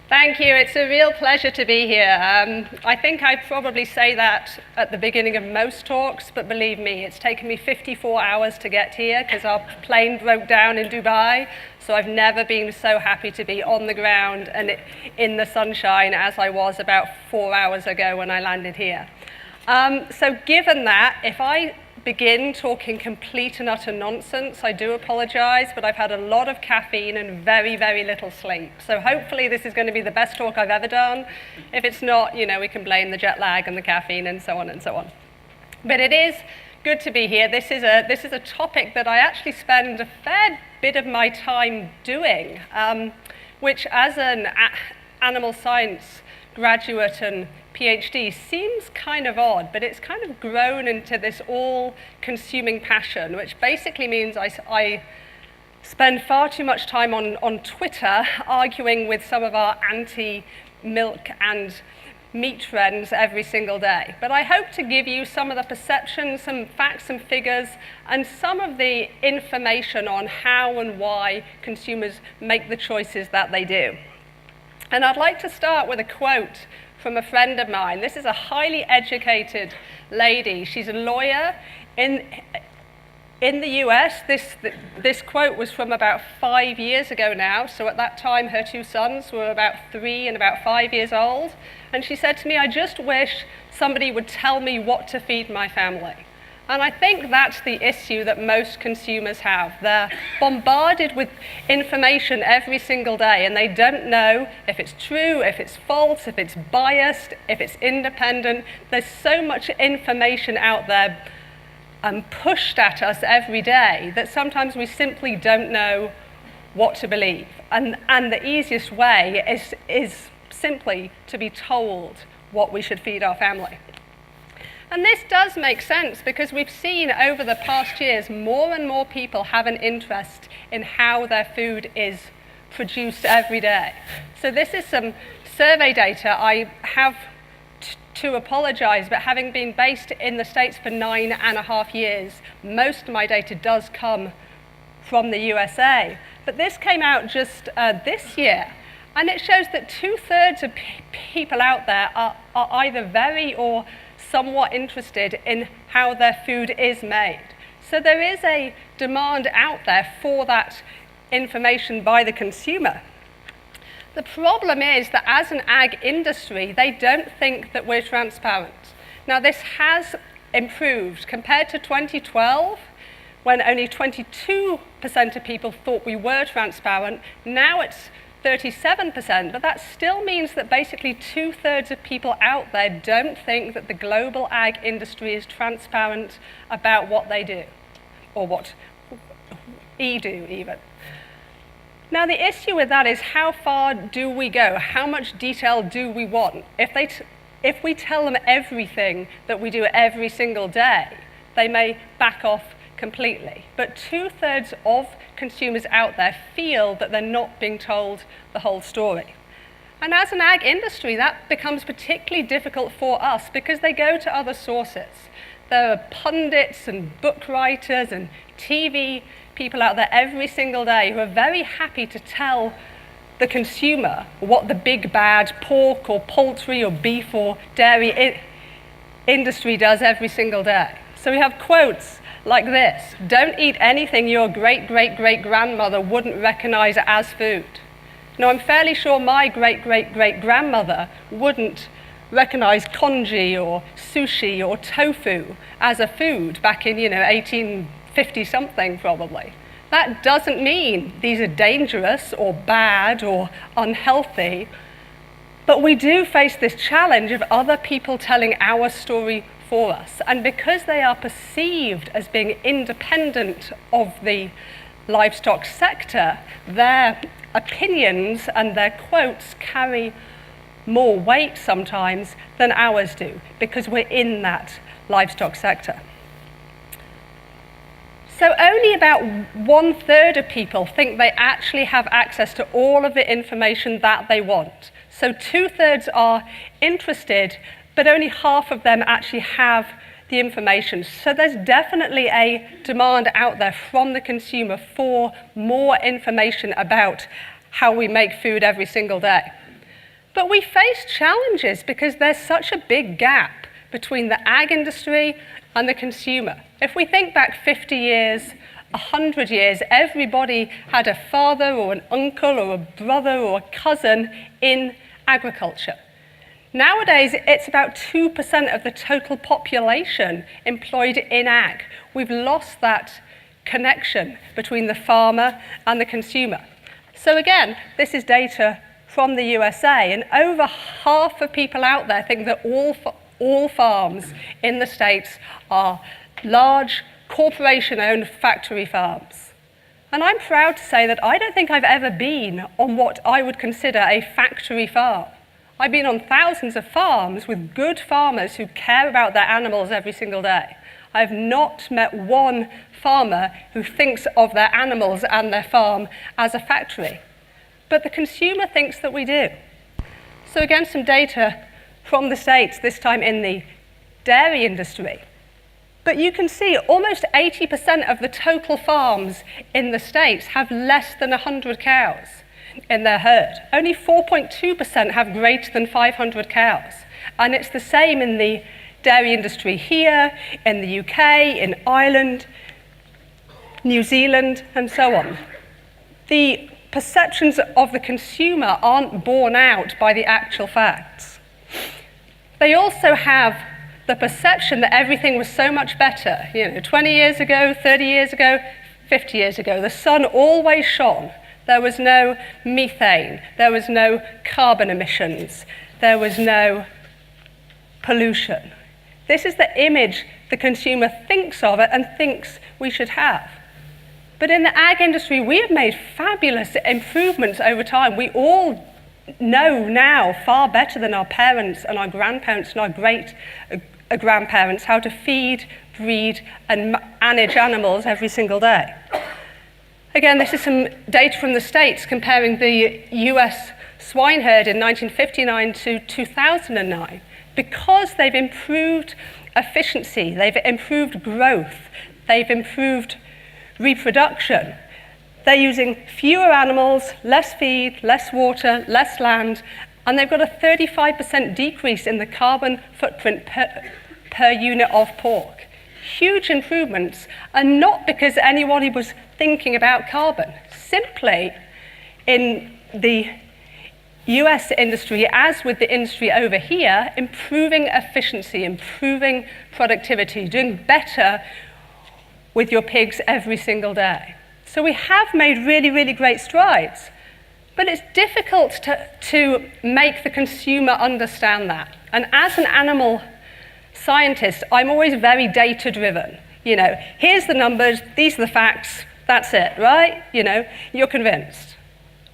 Thank you. It's a real pleasure to be here. I think I probably say that at the beginning of most talks, but believe me, it's taken me 54 hours to get here because our plane broke down in Dubai. So I've never been so happy to be on the ground and in the sunshine as I was about 4 hours ago when I landed here. So given that, if I begin talking complete and utter nonsense, I do apologize, but I've had a lot of caffeine and very, very little sleep. So hopefully this is going to be the best talk I've ever done. If it's not, we can blame the jet lag and the caffeine and so on and so on. But it is good to be here. This is a topic that I actually spend a fair bit of my time doing, which as an animal science graduate and PhD seems kind of odd, but it's kind of grown into this all-consuming passion, which basically means I spend far too much time on Twitter arguing with some of our anti-milk and meat friends every single day. But I hope to give you some of the perceptions, some facts and figures, and some of the information on how and why consumers make the choices that they do. And I'd like to start with a quote from a friend of mine. This is a highly educated lady. She's a lawyer in the US. This quote was from about 5 years ago now. So at that time, her two sons were about 3 and about 5 years old. And she said to me, "I just wish somebody would tell me what to feed my family." And I think that's the issue that most consumers have. They're bombarded with information every single day, and they don't know if it's true, if it's false, if it's biased, if it's independent. There's so much information out there pushed at us every day that sometimes we simply don't know what to believe. And the easiest way is simply to be told what we should feed our family. And this does make sense because we've seen over the past years more and more people have an interest in how their food is produced every day. So this is some survey data. I have to apologize, but having been based in the States for 9.5 years, most of my data does come from the USA. But this came out just this year, and it shows that 2/3 of people out there are either very or somewhat interested in how their food is made. So there is a demand out there for that information by the consumer. The problem is that as an ag industry, they don't think that we're transparent. Now this has improved compared to 2012, when only 22% of people thought we were transparent. Now it's 37%, but that still means that basically 2/3 of people out there don't think that the global ag industry is transparent about what they do, or what we do even. Now the issue with that is how far do we go? How much detail do we want? If we tell them everything that we do every single day, they may back off completely. But 2/3 of consumers out there feel that they're not being told the whole story. And as an ag industry, that becomes particularly difficult for us because they go to other sources. There are pundits and book writers and TV people out there every single day who are very happy to tell the consumer what the big bad pork or poultry or beef or dairy industry does every single day. So we have quotes like this: "Don't eat anything your great-great-great-grandmother wouldn't recognize as food." Now, I'm fairly sure my great-great-great-grandmother wouldn't recognize congee or sushi or tofu as a food back in, 1850-something probably. That doesn't mean these are dangerous or bad or unhealthy, but we do face this challenge of other people telling our story for us. And because they are perceived as being independent of the livestock sector, their opinions and their quotes carry more weight sometimes than ours do, because we're in that livestock sector. So only about 1/3 of people think they actually have access to all of the information that they want. So 2/3 are interested, but only half of them actually have the information. So there's definitely a demand out there from the consumer for more information about how we make food every single day. But we face challenges because there's such a big gap between the ag industry and the consumer. If we think back 50 years, 100 years, everybody had a father or an uncle or a brother or a cousin in agriculture. Nowadays, it's about 2% of the total population employed in ag. We've lost that connection between the farmer and the consumer. So again, this is data from the USA, and over half of people out there think that all farms in the States are large, corporation-owned factory farms. And I'm proud to say that I don't think I've ever been on what I would consider a factory farm. I've been on thousands of farms with good farmers who care about their animals every single day. I've not met one farmer who thinks of their animals and their farm as a factory. But the consumer thinks that we do. So again, some data from the States, this time in the dairy industry. But you can see almost 80% of the total farms in the States have less than 100 cows in their herd. Only 4.2% have greater than 500 cows. And it's the same in the dairy industry here, in the UK, in Ireland, New Zealand, and so on. The perceptions of the consumer aren't borne out by the actual facts. They also have the perception that everything was so much better. 20 years ago, 30 years ago, 50 years ago, the sun always shone. There was no methane, there was no carbon emissions, there was no pollution. This is the image the consumer thinks of it and thinks we should have. But in the ag industry, we have made fabulous improvements over time. We all know now far better than our parents and our grandparents and our great-grandparents how to feed, breed, and manage animals every single day. Again, this is some data from the States comparing the US swine herd in 1959 to 2009. Because they've improved efficiency, they've improved growth, they've improved reproduction, they're using fewer animals, less feed, less water, less land, and they've got a 35% decrease in the carbon footprint per unit of pork. Huge improvements, and not because anybody was thinking about carbon. Simply, in the US industry, as with the industry over here, improving efficiency, improving productivity, doing better with your pigs every single day. So we have made really, really great strides. But it's difficult to make the consumer understand that. And as an animal scientist, I'm always very data-driven. Here's the numbers, these are the facts, that's it, right? You're convinced.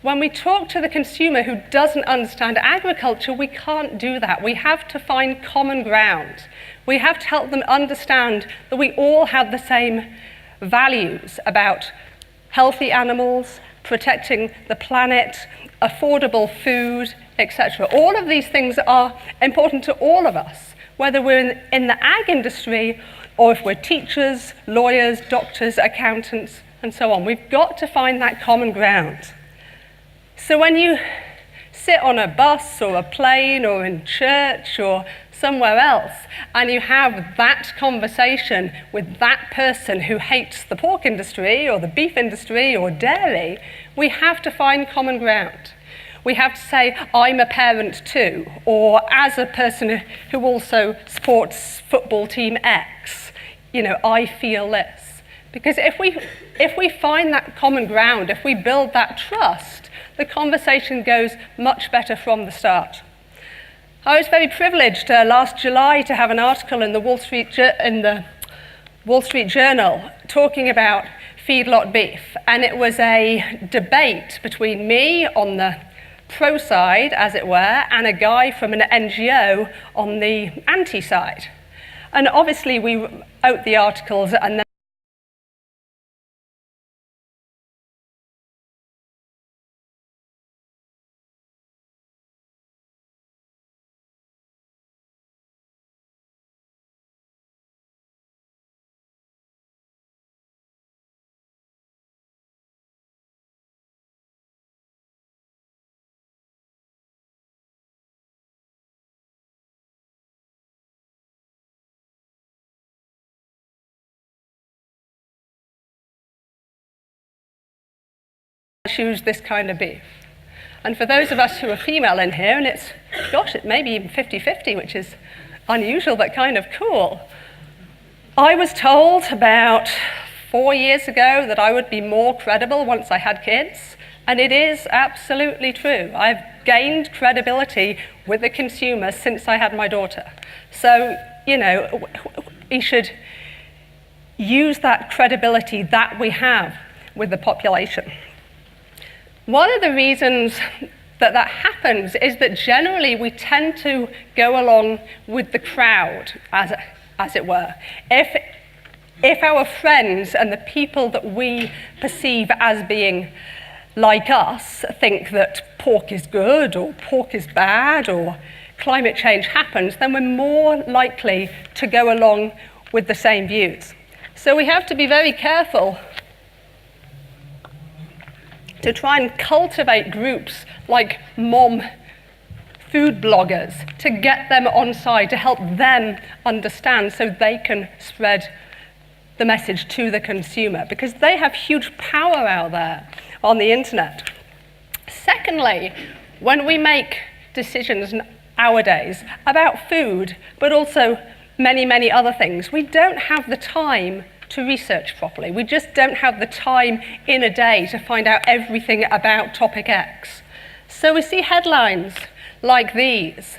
When we talk to the consumer who doesn't understand agriculture, we can't do that. We have to find common ground. We have to help them understand that we all have the same values about healthy animals, protecting the planet, affordable food, etc. All of these things are important to all of us, whether we're in the ag industry or if we're teachers, lawyers, doctors, accountants, and so on. We've got to find that common ground. So when you sit on a bus or a plane or in church or somewhere else and you have that conversation with that person who hates the pork industry or the beef industry or dairy, we have to find common ground. We have to say, I'm a parent too, or as a person who also supports football team X, I feel this. Because if we find that common ground, if we build that trust, the conversation goes much better from the start. I was very privileged last July to have an article in the Wall Street Journal talking about feedlot beef, and it was a debate between me on the pro side, as it were, and a guy from an NGO on the anti side. And obviously we wrote the articles and then choose this kind of beef. And for those of us who are female in here, and it's, gosh, it may be even 50-50, which is unusual but kind of cool. I was told about 4 years ago that I would be more credible once I had kids, and it is absolutely true. I've gained credibility with the consumer since I had my daughter. So, you know, we should use that credibility that we have with the population. One of the reasons that happens is that generally we tend to go along with the crowd, as it were. If our friends and the people that we perceive as being like us think that pork is good or pork is bad or climate change happens, then we're more likely to go along with the same views. So we have to be very careful to try and cultivate groups like mom food bloggers, to get them on side, to help them understand so they can spread the message to the consumer, because they have huge power out there on the internet. Secondly, when we make decisions nowadays about food, but also many, many other things, we don't have the time to research properly. We just don't have the time in a day to find out everything about topic X. So we see headlines like these,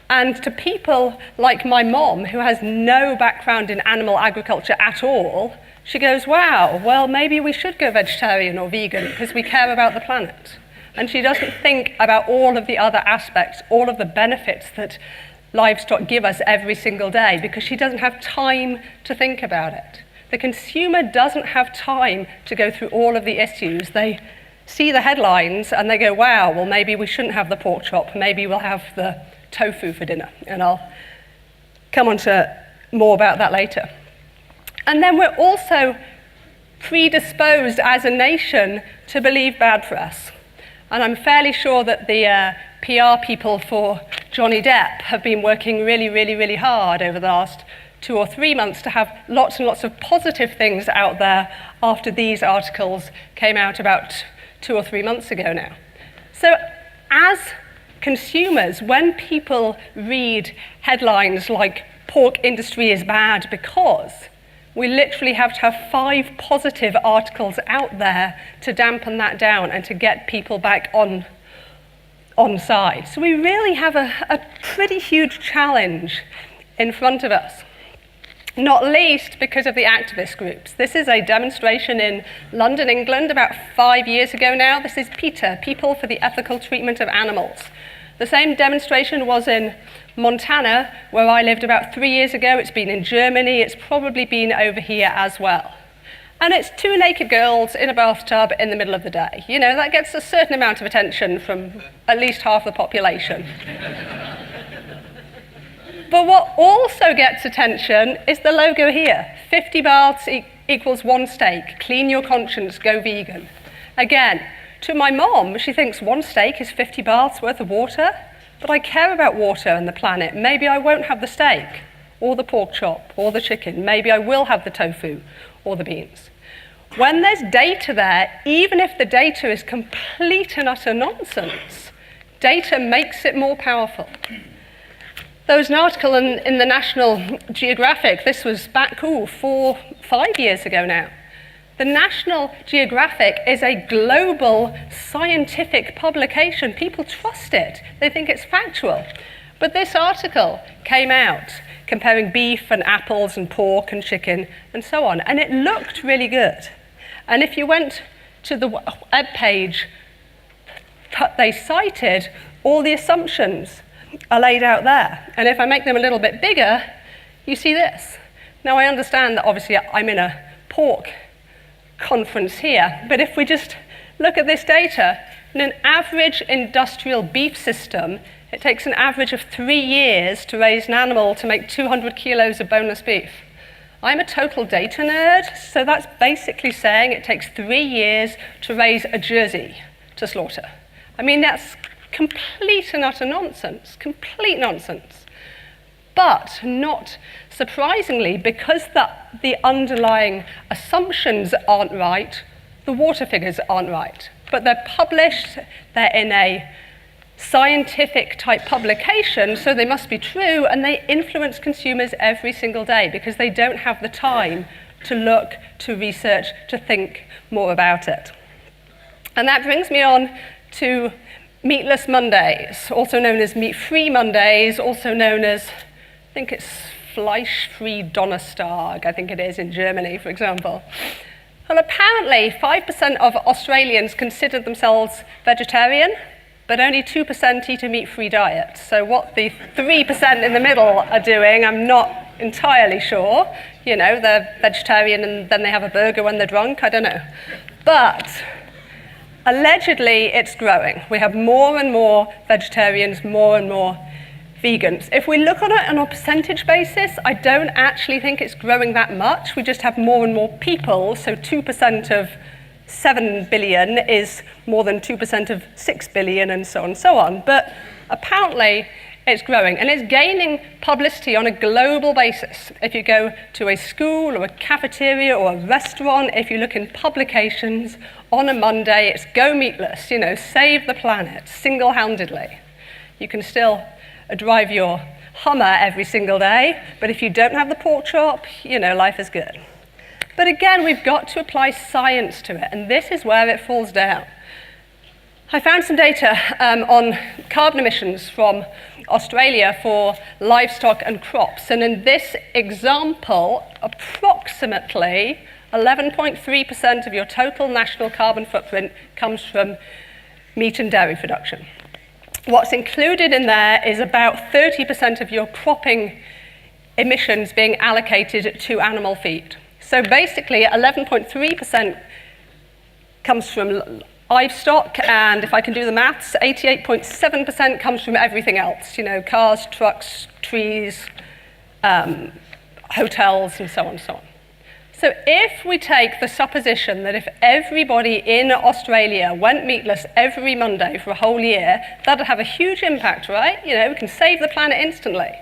and to people like my mom, who has no background in animal agriculture at all, she goes, wow, well, maybe we should go vegetarian or vegan because we care about the planet. And she doesn't think about all of the other aspects, all of the benefits that livestock give us every single day, because she doesn't have time to think about it. The consumer doesn't have time to go through all of the issues. They see the headlines and they go, wow, well, maybe we shouldn't have the pork chop. Maybe we'll have the tofu for dinner. And I'll come on to more about that later. And then we're also predisposed as a nation to believe bad press. And I'm fairly sure that the PR people for Johnny Depp have been working really, really, really hard over the last 2 or 3 months to have lots and lots of positive things out there after these articles came out about 2 or 3 months ago now. So as consumers, when people read headlines like pork industry is bad because, we literally have to have 5 positive articles out there to dampen that down and to get people back on side. So we really have a pretty huge challenge in front of us. Not least because of the activist groups. This is a demonstration in London, England, about 5 years ago now. This is PETA, People for the Ethical Treatment of Animals. The same demonstration was in Montana, where I lived about 3 years ago. It's been in Germany. It's probably been over here as well. And it's 2 naked girls in a bathtub in the middle of the day. You know, that gets a certain amount of attention from at least half the population. But what also gets attention is the logo here. 50 bahts equals 1 steak. Clean your conscience, go vegan. Again, to my mom, she thinks 1 steak is 50 bahts worth of water, but I care about water and the planet. Maybe I won't have the steak, or the pork chop, or the chicken. Maybe I will have the tofu, or the beans. When there's data there, even if the data is complete and utter nonsense, data makes it more powerful. There was an article in the National Geographic, this was back, 5 years ago now. The National Geographic is a global scientific publication. People trust it. They think it's factual. But this article came out comparing beef and apples and pork and chicken and so on, and it looked really good. And if you went to the web page that they cited, all the assumptions are laid out there. And if I make them a little bit bigger, you see this. Now I understand that obviously I'm in a pork conference here, but if we just look at this data, in an average industrial beef system, it takes an average of 3 years to raise an animal to make 200 kilos of boneless beef. I'm a total data nerd, so that's basically saying it takes 3 years to raise a Jersey to slaughter. I mean, that's complete and utter nonsense, complete nonsense. But not surprisingly, because the underlying assumptions aren't right, the water figures aren't right. but they're published, they're in a scientific type publication, so they must be true, and they influence consumers every single day because they don't have the time to look, to research, to think more about it. And that brings me on to Meatless Mondays, also known as Meat-Free Mondays, also known as, I think it's Fleischfree Donnerstag, I think it is in Germany, for example. Well, apparently 5% of Australians consider themselves vegetarian, but only 2% eat a meat-free diet. So what the 3% in the middle are doing, I'm not entirely sure. You know, they're vegetarian and then they have a burger when they're drunk, I don't know. But allegedly, it's growing. We have more and more vegetarians, more and more vegans. If we look at it on a percentage basis, I don't actually think it's growing that much. We just have more and more people, so 2% of 7 billion is more than 2% of 6 billion, and so on and so on. But apparently, it's growing, and it's gaining publicity on a global basis. If you go to a school or a cafeteria or a restaurant, if you look in publications, on a Monday, it's go meatless, you know, save the planet, single-handedly. You can still drive your Hummer every single day, but if you don't have the pork chop, you know, life is good. But again, we've got to apply science to it, and this is where it falls down. I found some data on carbon emissions from Australia for livestock and crops, and in this example, approximately 11.3% of your total national carbon footprint comes from meat and dairy production. What's included in there is about 30% of your cropping emissions being allocated to animal feed. So basically, 11.3% comes from livestock, and if I can do the maths, 88.7% comes from everything else, you know, cars, trucks, trees, hotels, and so on and so on. So if we take the supposition that if everybody in Australia went meatless every Monday for a whole year, that'd have a huge impact, right? You know, we can save the planet instantly.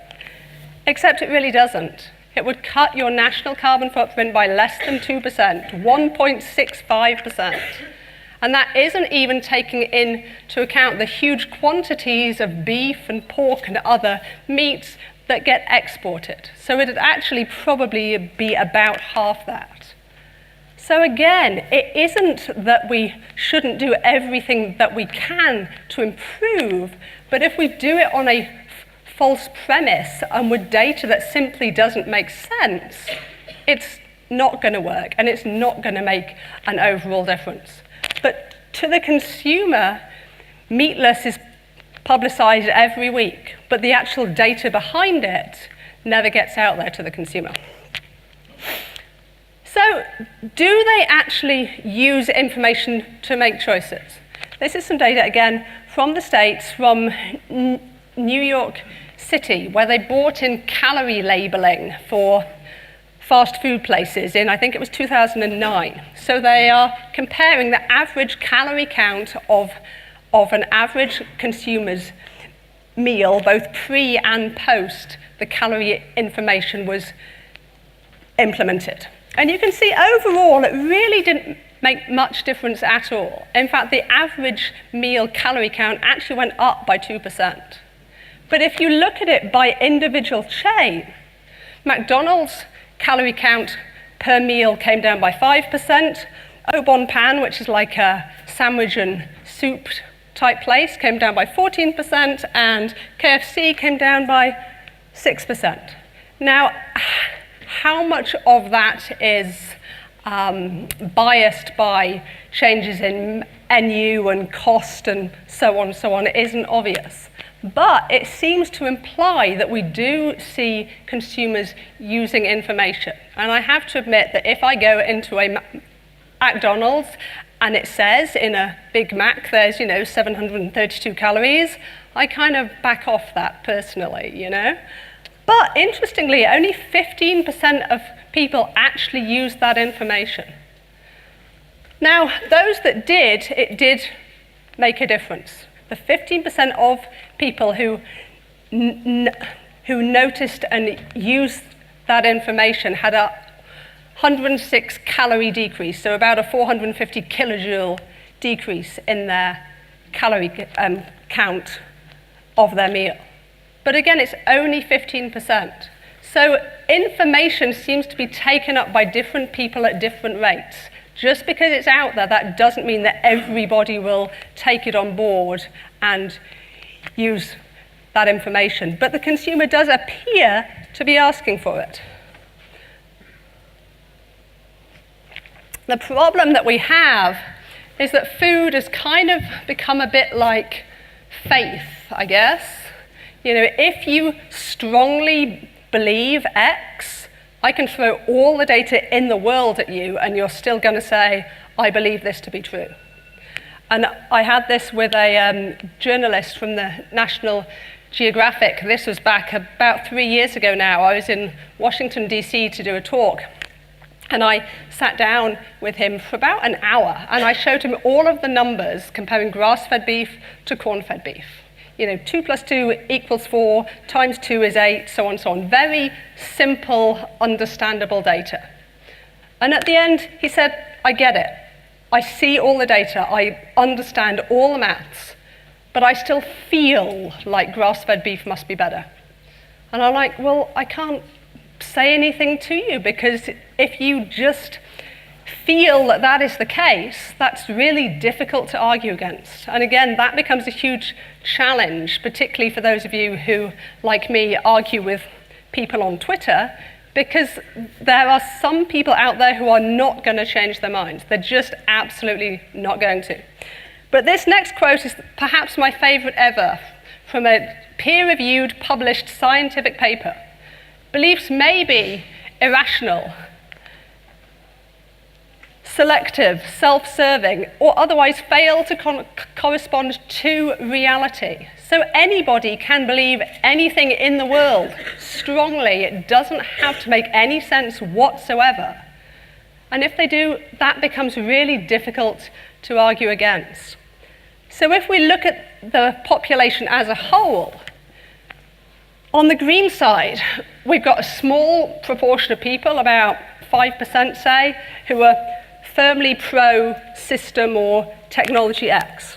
Except it really doesn't. It would cut your national carbon footprint by less than 2%, 1.65%. And that isn't even taking into account the huge quantities of beef and pork and other meats that get exported. So it'd actually probably be about half that. So again, it isn't that we shouldn't do everything that we can to improve, but if we do it on a false premise and with data that simply doesn't make sense, it's not going to work, and it's not going to make an overall difference. But to the consumer, meatless is publicized every week, but the actual data behind it never gets out there to the consumer. So, do they actually use information to make choices? This is some data, again, from the States, from New York City, where they brought in calorie labeling for fast food places in, I think it was 2009. So they are comparing the average calorie count of an average consumer's meal, both pre and post the calorie information was implemented. And you can see overall, it really didn't make much difference at all. In fact, the average meal calorie count actually went up by 2%. But if you look at it by individual chain, McDonald's calorie count per meal came down by 5%. Au Bon Pain, which is like a sandwich and soup type place, came down by 14%, and KFC came down by 6%. Now, how much of that is biased by changes in menu and cost and so on, isn't obvious. But it seems to imply that we do see consumers using information. And I have to admit that if I go into a McDonald's and it says in a Big Mac there's, 732 calories, I kind of back off that personally, But interestingly, only 15% of people actually use that information. Now, those that did, it did make a difference. The 15% of people who noticed and used that information had a 106 calorie decrease, so about a 450 kilojoule decrease in their calorie count of their meal. But again, it's only 15%. So information seems to be taken up by different people at different rates. Just because it's out there, that doesn't mean that everybody will take it on board and use that information. But the consumer does appear to be asking for it. The problem that we have is that food has kind of become a bit like faith, I guess. You know, if you strongly believe X, I can throw all the data in the world at you and you're still going to say, I believe this to be true. And I had this with a journalist from the National Geographic. This was back about 3 years ago now. I was in Washington, D.C. to do a talk. And I sat down with him for about an hour, and I showed him all of the numbers comparing grass-fed beef to corn-fed beef. You know, 2 + 2 = 4, times 2 is 8, so on and so on. Very simple, understandable data. And at the end, he said, I get it. I see all the data. I understand all the maths. But I still feel like grass-fed beef must be better. And I'm like, well, I can't say anything to you, because if you just feel that that is the case, that's really difficult to argue against. And again, that becomes a huge challenge, particularly for those of you who, like me, argue with people on Twitter, because there are some people out there who are not going to change their minds. They're just absolutely not going to. But this next quote is perhaps my favorite ever, from a peer-reviewed, published scientific paper. Beliefs may be irrational, selective, self-serving, or otherwise fail to correspond to reality. So anybody can believe anything in the world strongly. It doesn't have to make any sense whatsoever. And if they do, that becomes really difficult to argue against. So if we look at the population as a whole, on the green side, we've got a small proportion of people, about 5% say, who are firmly pro-system or technology X.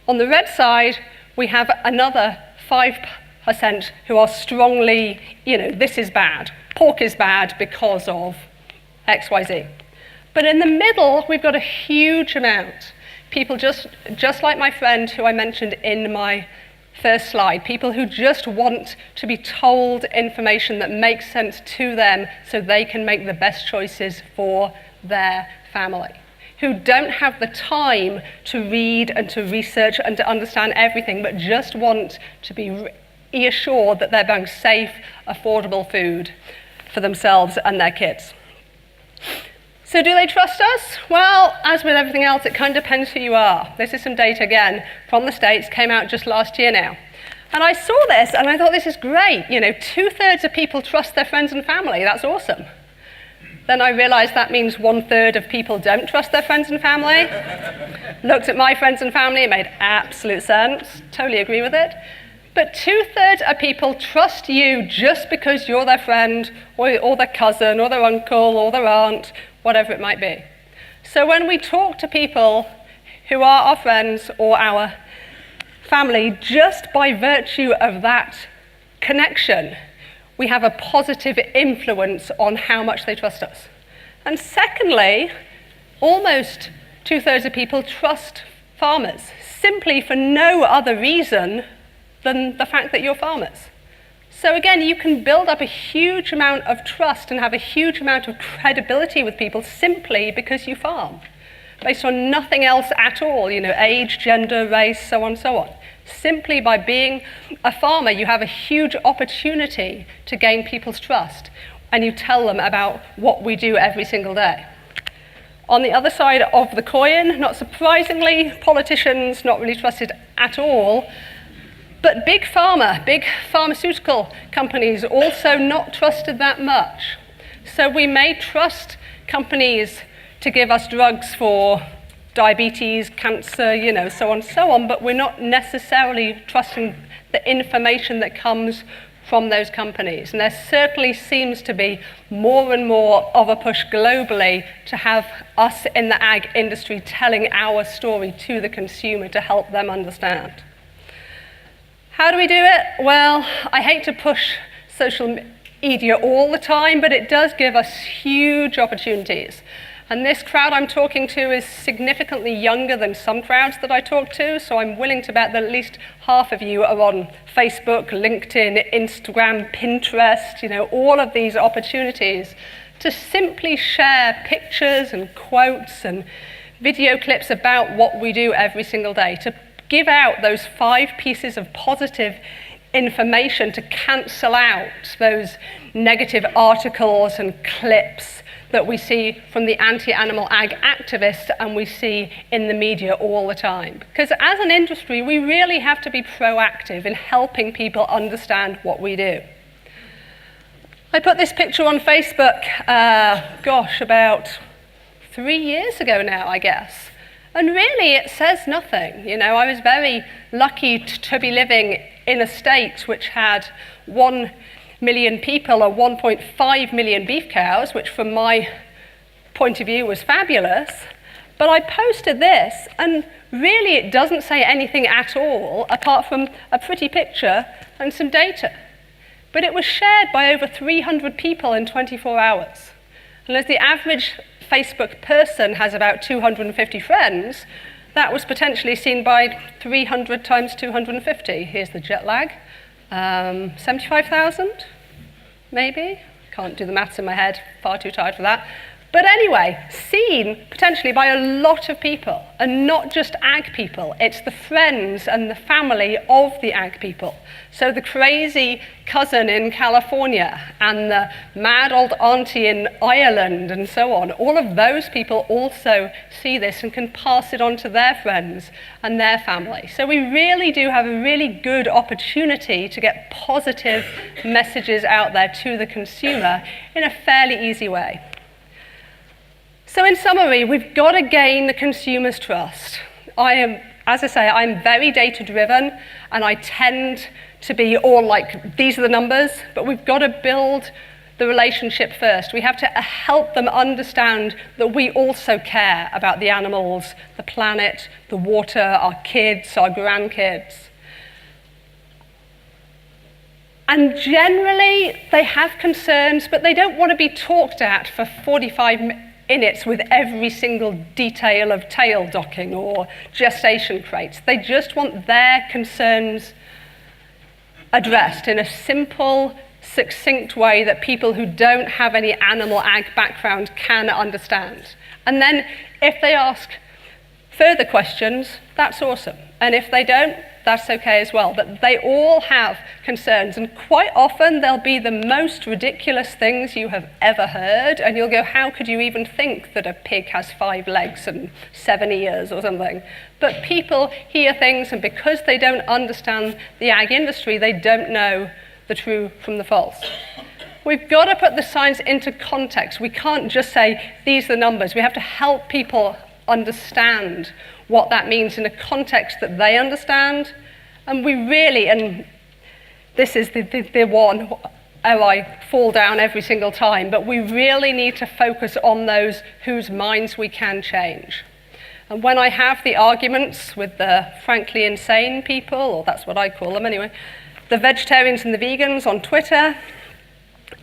On the red side, we have another 5% who are strongly, you know, this is bad. Pork is bad because of X, Y, Z. But in the middle, we've got a huge amount. People just like my friend who I mentioned in my first slide, people who just want to be told information that makes sense to them so they can make the best choices for their family, who don't have the time to read and to research and to understand everything, but just want to be reassured that they're buying safe, affordable food for themselves and their kids. So do they trust us? Well, as with everything else, it kind of depends who you are. This is some data, again, from the States, came out just last year now. And I saw this, and I thought, this is great. You know, 2/3 of people trust their friends and family. That's awesome. Then I realized that means 1/3 of people don't trust their friends and family. Looked at my friends and family, it made absolute sense. Totally agree with it. But 2/3 of people trust you just because you're their friend, or their cousin, or their uncle, or their aunt, whatever it might be. So when we talk to people who are our friends or our family, just by virtue of that connection, we have a positive influence on how much they trust us. And secondly, almost 2/3 of people trust farmers, simply for no other reason than the fact that you're farmers. So again, you can build up a huge amount of trust and have a huge amount of credibility with people simply because you farm, based on nothing else at all, you know, age, gender, race, so on and so on. Simply by being a farmer, you have a huge opportunity to gain people's trust, and you tell them about what we do every single day. On the other side of the coin, not surprisingly, politicians not really trusted at all, but big pharmaceutical companies also not trusted that much. So we may trust companies to give us drugs for diabetes, cancer, you know, so on and so on, but we're not necessarily trusting the information that comes from those companies. And there certainly seems to be more and more of a push globally to have us in the ag industry telling our story to the consumer to help them understand. How do we do it? Well, I hate to push social media all the time, but it does give us huge opportunities. And this crowd I'm talking to is significantly younger than some crowds that I talk to, so I'm willing to bet that at least half of you are on Facebook, LinkedIn, Instagram, Pinterest, all of these opportunities to simply share pictures and quotes and video clips about what we do every single day, to give out those 5 pieces of positive information to cancel out those negative articles and clips that we see from the anti-animal ag activists and we see in the media all the time. Because as an industry, we really have to be proactive in helping people understand what we do. I put this picture on Facebook, about 3 years ago now, I guess. And really, it says nothing. I was very lucky to be living in a state which had 1 million people or 1.5 million beef cows, which from my point of view was fabulous. But I posted this, and really it doesn't say anything at all, apart from a pretty picture and some data. But it was shared by over 300 people in 24 hours. And as the average Facebook person has about 250 friends, that was potentially seen by 300 times 250. Here's the jet lag. 75,000, maybe? Can't do the maths in my head, far too tired for that. But anyway, seen potentially by a lot of people, and not just ag people. It's the friends and the family of the ag people. So the crazy cousin in California and the mad old auntie in Ireland and so on, all of those people also see this and can pass it on to their friends and their family. So we really do have a really good opportunity to get positive messages out there to the consumer in a fairly easy way. So in summary, we've got to gain the consumer's trust. As I say, I'm very data-driven, and I tend to be all like, these are the numbers, but we've got to build the relationship first. We have to help them understand that we also care about the animals, the planet, the water, our kids, our grandkids. And generally, they have concerns, but they don't want to be talked at for 45 minutes with every single detail of tail docking or gestation crates. They just want their concerns addressed in a simple, succinct way that people who don't have any animal ag background can understand. And then if they ask further questions, that's awesome. And if they don't, that's okay as well. But they all have concerns, and quite often they'll be the most ridiculous things you have ever heard, and you'll go, how could you even think that a pig has 5 legs and 7 ears or something? But people hear things, and because they don't understand the ag industry, they don't know the true from the false. We've got to put the science into context. We can't just say, these are the numbers. We have to help people understand what that means in a context that they understand. And we really, and this is the one I fall down every single time, but we really need to focus on those whose minds we can change. And when I have the arguments with the frankly insane people, or that's what I call them anyway, the vegetarians and the vegans on Twitter,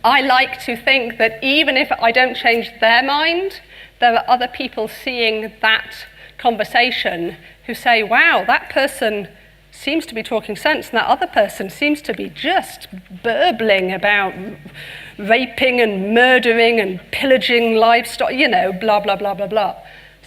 I like to think that even if I don't change their mind, there are other people seeing that conversation who say, wow, that person seems to be talking sense, and that other person seems to be just burbling about raping and murdering and pillaging livestock, blah, blah, blah, blah, blah.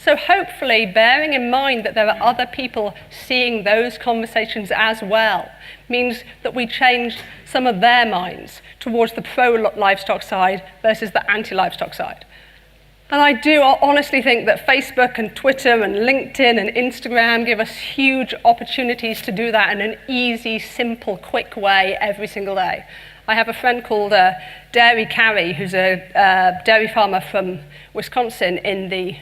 So hopefully, bearing in mind that there are other people seeing those conversations as well, means that we change some of their minds towards the pro-livestock side versus the anti-livestock side. And I do honestly think that Facebook and Twitter and LinkedIn and Instagram give us huge opportunities to do that in an easy, simple, quick way every single day. I have a friend called Dairy Carrie, who's a dairy farmer from Wisconsin in the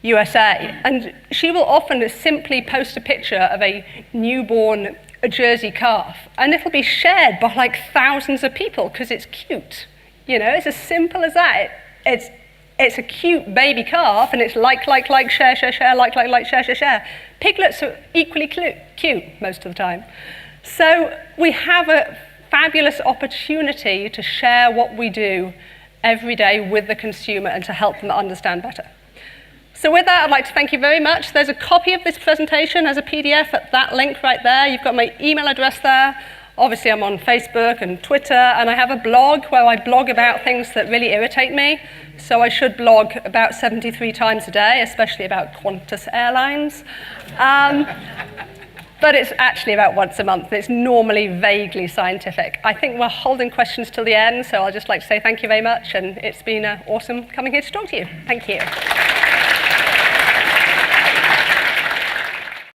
USA, and she will often simply post a picture of a newborn a Jersey calf, and it'll be shared by like thousands of people because it's cute. You know, it's as simple as that. It's a cute baby calf, and it's like, share, like, share. Piglets are equally cute most of the time. So we have a fabulous opportunity to share what we do every day with the consumer and to help them understand better. So with that, I'd like to thank you very much. There's a copy of this presentation as a PDF at that link right there. You've got my email address there. Obviously, I'm on Facebook and Twitter, and I have a blog where I blog about things that really irritate me. So I should blog about 73 times a day, especially about Qantas Airlines. But it's actually about once a month. It's normally vaguely scientific. I think we're holding questions till the end, so I'd just like to say thank you very much, and it's been awesome coming here to talk to you. Thank you.